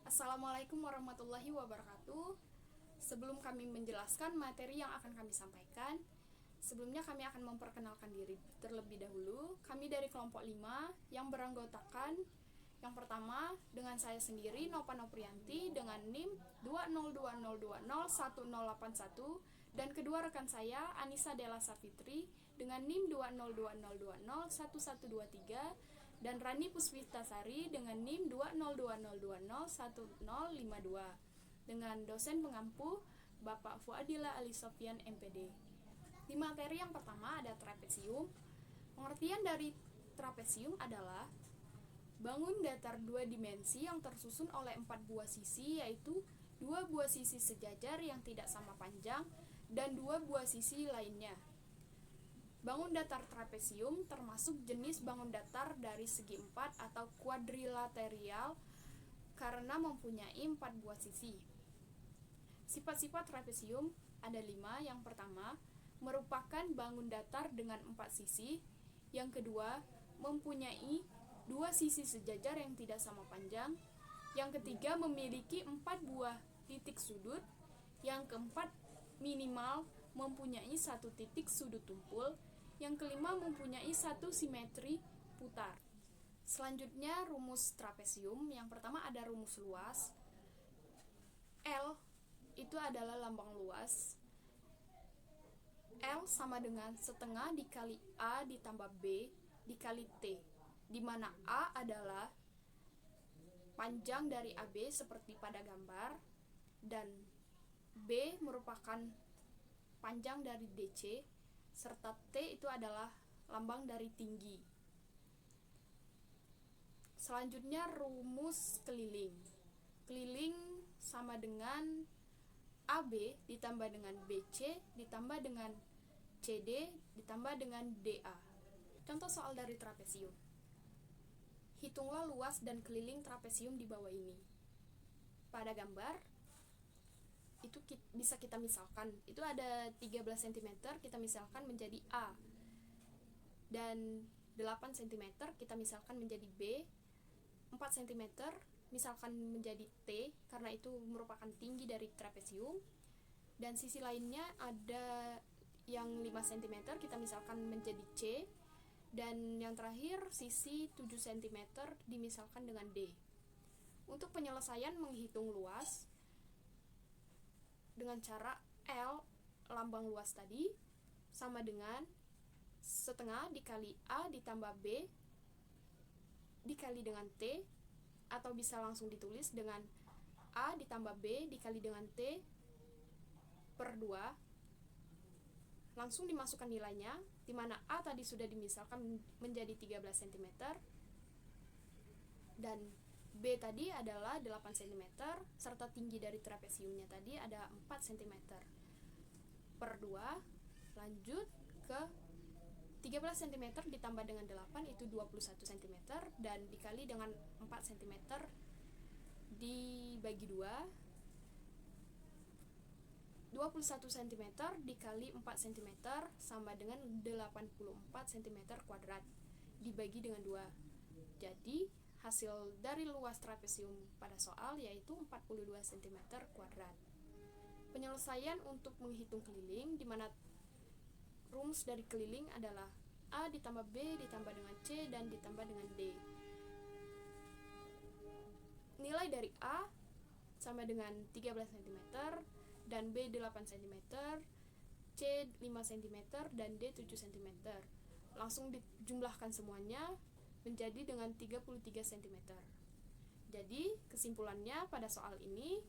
Assalamualaikum warahmatullahi wabarakatuh. Sebelum kami menjelaskan materi yang akan kami sampaikan, sebelumnya kami akan memperkenalkan diri terlebih dahulu. Kami dari kelompok 5 yang beranggotakan yang pertama dengan saya sendiri Nova Noprianti dengan NIM 202020101 dan kedua rekan saya Anissa Della Safitri dengan NIM 20200211123 dan Rani Puswitasari dengan NIM 20200201052 dengan dosen pengampu Bapak Fuadila Ali Sofyan MPD. Di materi yang pertama ada trapesium. Pengertian dari trapesium adalah bangun datar dua dimensi yang tersusun oleh 4 buah sisi, yaitu 2 buah sisi sejajar yang tidak sama panjang dan 2 buah sisi lainnya. Bangun datar trapesium termasuk jenis bangun datar dari segi 4 atau quadrilateral karena mempunyai 4 buah sisi. Sifat-sifat trapesium ada 5. Yang pertama, merupakan bangun datar dengan 4 sisi. Yang kedua, mempunyai 2 sisi sejajar yang tidak sama panjang. Yang ketiga, memiliki 4 buah titik sudut. Yang keempat, minimal mempunyai 1 titik sudut tumpul. Yang kelima, mempunyai 1 simetri putar. Selanjutnya, rumus trapesium. Yang pertama ada rumus luas. L itu adalah lambang luas. L sama dengan setengah dikali A ditambah B dikali T, di mana A adalah panjang dari AB seperti pada gambar, dan B merupakan panjang dari DC, serta T itu adalah lambang dari tinggi. Selanjutnya rumus keliling. Keliling sama dengan AB ditambah dengan BC ditambah dengan CD ditambah dengan DA. Contoh soal dari trapesium. Hitunglah luas dan keliling trapesium di bawah ini. Pada gambar itu bisa kita misalkan, itu ada 13 cm, kita misalkan menjadi A. Dan 8 cm kita misalkan menjadi B. 4 cm misalkan menjadi T karena itu merupakan tinggi dari trapesium. Dan sisi lainnya ada yang 5 cm kita misalkan menjadi C. Dan yang terakhir sisi 7 cm dimisalkan dengan D. Untuk penyelesaian menghitung luas dengan cara L, lambang luas tadi, sama dengan setengah dikali A ditambah B dikali dengan T, atau bisa langsung ditulis dengan A ditambah B dikali dengan T per 2. Langsung dimasukkan nilainya, di mana A tadi sudah dimisalkan menjadi 13 cm dan B tadi adalah 8 cm serta tinggi dari trapesiumnya tadi ada 4 cm per 2. Lanjut ke 13 cm ditambah dengan 8 itu 21 cm dan dikali dengan 4 cm dibagi 2. 21 cm dikali 4 cm sama dengan 84 cm kuadrat dibagi dengan 2. Jadi hasil dari luas trapesium pada soal yaitu 42 cm kuadrat. Penyelesaian untuk menghitung keliling, di mana rumus dari keliling adalah A ditambah B ditambah dengan C dan ditambah dengan D. Nilai dari A sama dengan 13 cm dan B 8 cm, C 5 cm dan D 7 cm. Langsung dijumlahkan semuanya menjadi dengan 33 cm. Jadi kesimpulannya pada soal ini,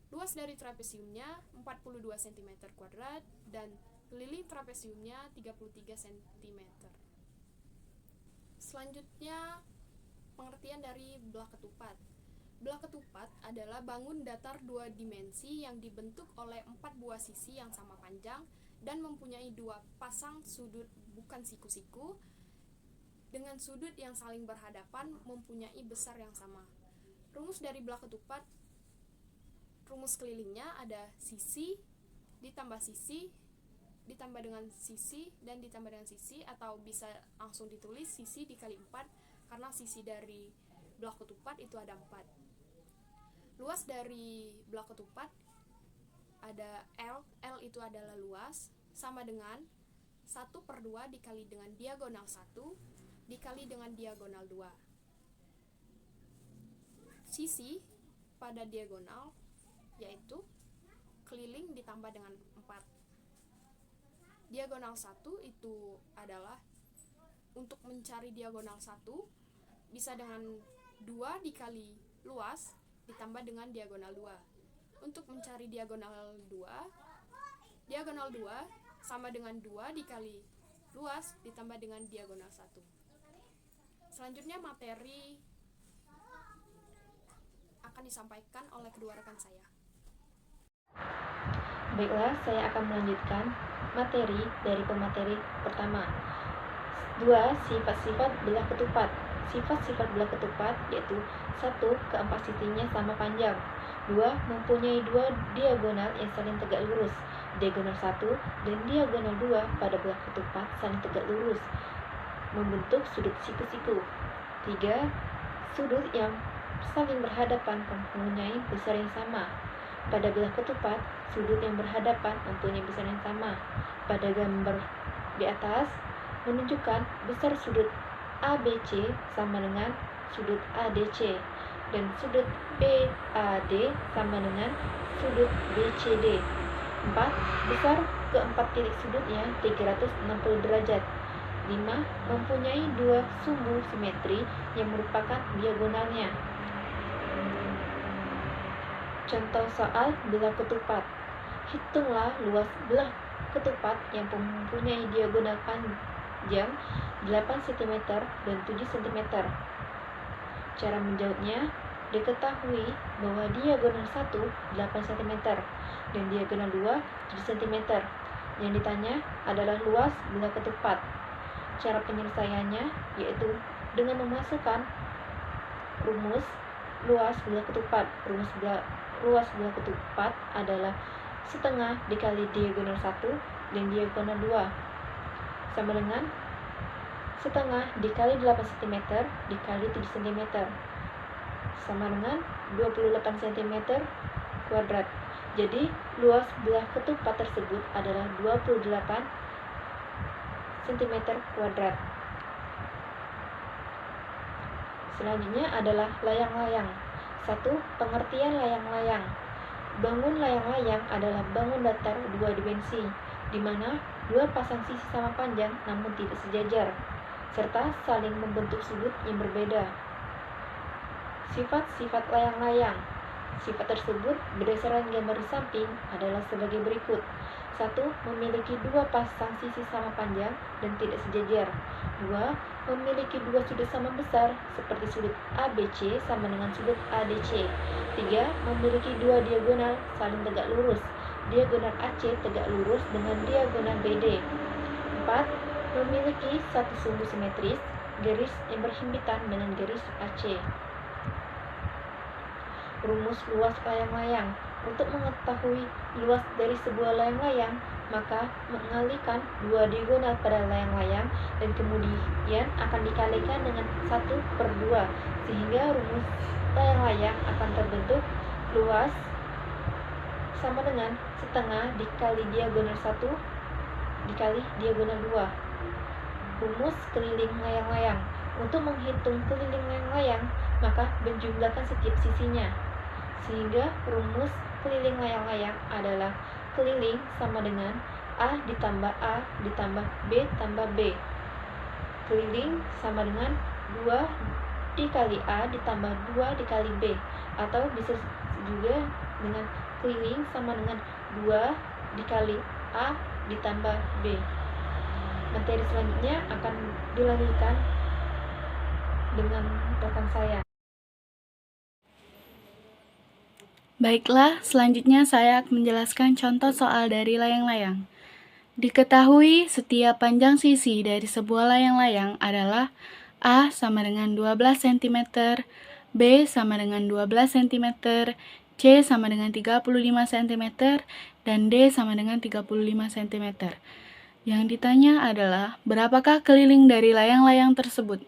luas dari trapesiumnya 42 cm kuadrat dan keliling trapesiumnya 33 cm. Selanjutnya, pengertian dari belah ketupat. Belah ketupat adalah bangun datar dua dimensi yang dibentuk oleh 4 buah sisi yang sama panjang dan mempunyai 2 pasang sudut bukan siku-siku dengan sudut yang saling berhadapan mempunyai besar yang sama. Rumus dari belah ketupat, rumus kelilingnya ada sisi ditambah sisi ditambah dengan sisi dan ditambah dengan sisi, atau bisa langsung ditulis sisi dikali 4 karena sisi dari belah ketupat itu ada 4. Luas dari belah ketupat ada L, L itu adalah luas, sama dengan 1/2 dikali dengan diagonal 1 dikali dengan diagonal 2. Sisi pada diagonal yaitu keliling ditambah dengan 4. Diagonal 1 itu adalah untuk mencari diagonal 1 bisa dengan 2 dikali luas ditambah dengan diagonal 2. Untuk mencari diagonal 2 sama dengan 2 dikali luas ditambah dengan diagonal 1. Selanjutnya materi akan disampaikan oleh kedua rekan saya. Baiklah, saya akan melanjutkan materi dari pemateri pertama. 2. Sifat-sifat belah ketupat. Sifat-sifat belah ketupat yaitu 1. Keempat sisinya sama panjang. 2. Mempunyai 2 diagonal yang saling tegak lurus. Diagonal 1 dan diagonal 2 pada belah ketupat saling tegak lurus, membentuk sudut siku-siku. 3. Sudut yang saling berhadapan mempunyai besar yang sama. Pada belah ketupat, sudut yang berhadapan mempunyai besar yang sama. Pada gambar di atas menunjukkan besar sudut ABC sama dengan sudut ADC dan sudut BAD sama dengan sudut BCD. 4. Besar keempat titik sudutnya 360 derajat. 5. Mempunyai 2 sumbu simetri yang merupakan diagonalnya. Contoh soal belah ketupat. Hitunglah luas belah ketupat yang mempunyai diagonal panjang 8 cm dan 7 cm. Cara menjawabnya, diketahui bahwa diagonal 1 8 cm dan diagonal 2 7 cm. Yang ditanya adalah luas belah ketupat. Cara penyelesaiannya yaitu dengan memasukkan rumus luas belah ketupat. Luas belah ketupat adalah setengah dikali diagonal 1 dan diagonal 2 sama dengan setengah dikali 8 cm dikali 7 cm sama dengan 28 cm kuadrat. Jadi luas belah ketupat tersebut adalah 28 cm kuadrat. Selanjutnya adalah layang-layang. 1. Pengertian layang-layang. Bangun layang-layang adalah bangun datar 2 dimensi, di mana 2 pasang sisi sama panjang namun tidak sejajar, serta saling membentuk sudut yang berbeda. Sifat-sifat layang-layang. Sifat tersebut berdasarkan gambar di samping adalah sebagai berikut. 1. Memiliki 2 pasang sisi sama panjang dan tidak sejajar. 2. Memiliki 2 sudut sama besar seperti sudut ABC sama dengan sudut ADC. 3. Memiliki 2 diagonal saling tegak lurus. Diagonal AC tegak lurus dengan diagonal BD. 4. Memiliki 1 sumbu simetris, garis yang berhimpitan dengan garis AC. Rumus luas layang-layang. Untuk mengetahui luas dari sebuah layang-layang, maka mengalihkan 2 diagonal pada layang-layang dan kemudian akan dikalikan dengan 1/2 sehingga rumus layang-layang akan terbentuk luas sama dengan setengah dikali diagonal 1 dikali diagonal 2. Rumus keliling layang-layang. Untuk menghitung keliling layang-layang, maka menjumlahkan setiap sisinya, sehingga rumus keliling layang-layang adalah keliling sama dengan A ditambah A ditambah B tambah B. Keliling sama dengan 2 dikali A ditambah 2 dikali B, atau bisa juga dengan keliling sama dengan 2 dikali A ditambah B. Materi selanjutnya akan dilanjutkan dengan rekan saya. Baiklah, selanjutnya saya akan menjelaskan contoh soal dari layang-layang. Diketahui setiap panjang sisi dari sebuah layang-layang adalah A sama dengan 12 cm, B sama dengan 12 cm, C sama dengan 35 cm, dan D sama dengan 35 cm. Yang ditanya adalah, berapakah keliling dari layang-layang tersebut?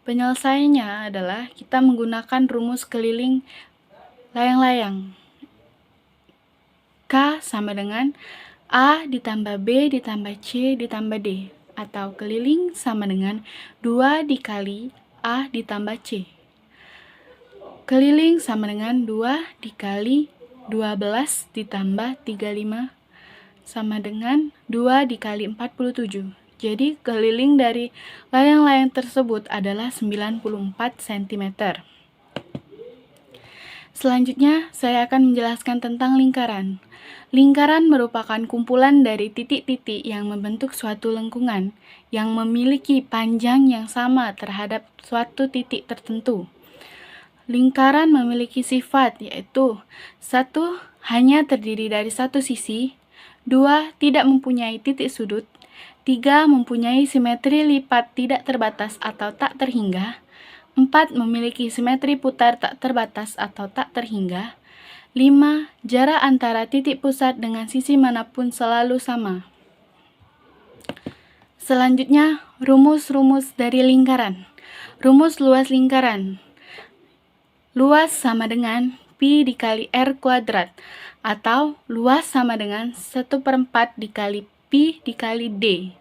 Penyelesaiannya adalah kita menggunakan rumus keliling layang-layang. K sama dengan A ditambah B ditambah C ditambah D, atau keliling sama dengan 2 dikali A ditambah C. Keliling sama dengan 2 dikali 12 ditambah 35 sama dengan 2 dikali 47. Jadi keliling dari layang-layang tersebut adalah 94 cm. Selanjutnya, saya akan menjelaskan tentang lingkaran. Lingkaran merupakan kumpulan dari titik-titik yang membentuk suatu lengkungan yang memiliki panjang yang sama terhadap suatu titik tertentu. Lingkaran memiliki sifat yaitu 1. Hanya terdiri dari satu sisi, 2. Tidak mempunyai titik sudut, 3. Mempunyai simetri lipat tidak terbatas atau tak terhingga, 4. Memiliki simetri putar tak terbatas atau tak terhingga, 5. Jarak antara titik pusat dengan sisi manapun selalu sama. Selanjutnya, rumus-rumus dari lingkaran. Rumus luas lingkaran. Luas sama dengan pi dikali r kuadrat, atau luas sama dengan 1/4 dikali pi dikali d.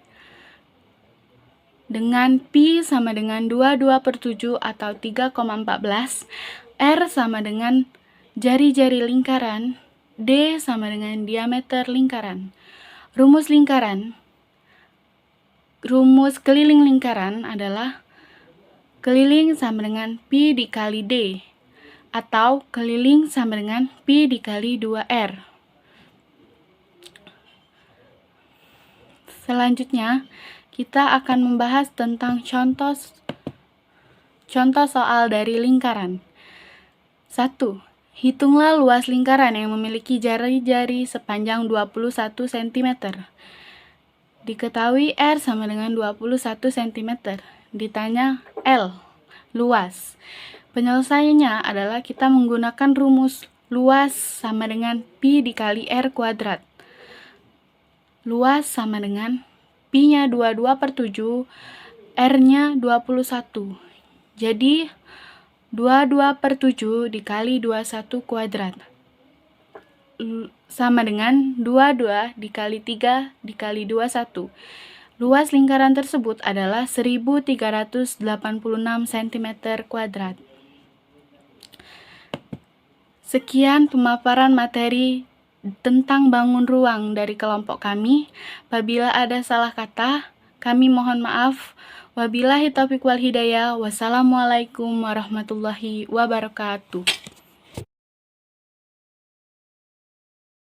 Dengan pi sama dengan 22/7 atau 3,14, r sama dengan jari-jari lingkaran, d sama dengan diameter lingkaran. Rumus lingkaran. Rumus keliling lingkaran adalah keliling sama dengan pi dikali d, atau keliling sama dengan pi dikali 2r. Selanjutnya, kita akan membahas tentang contoh soal dari lingkaran. 1. Hitunglah luas lingkaran yang memiliki jari-jari sepanjang 21 cm. Diketahui R sama dengan 21 cm. Ditanya L, luas. Penyelesaiannya adalah kita menggunakan rumus luas sama dengan pi dikali r kuadrat. Luas sama dengan pi-nya 22/7, r-nya 21. Jadi 22/7 dikali 21 kuadrat sama dengan 22 dikali 3 dikali 21. Luas lingkaran tersebut adalah 1386 cm kuadrat. Sekian pemaparan materi tentang bangun ruang dari kelompok kami. Apabila ada salah kata, kami mohon maaf. Wabillahi taufiq wal hidayah. Wassalamualaikum warahmatullahi wabarakatuh.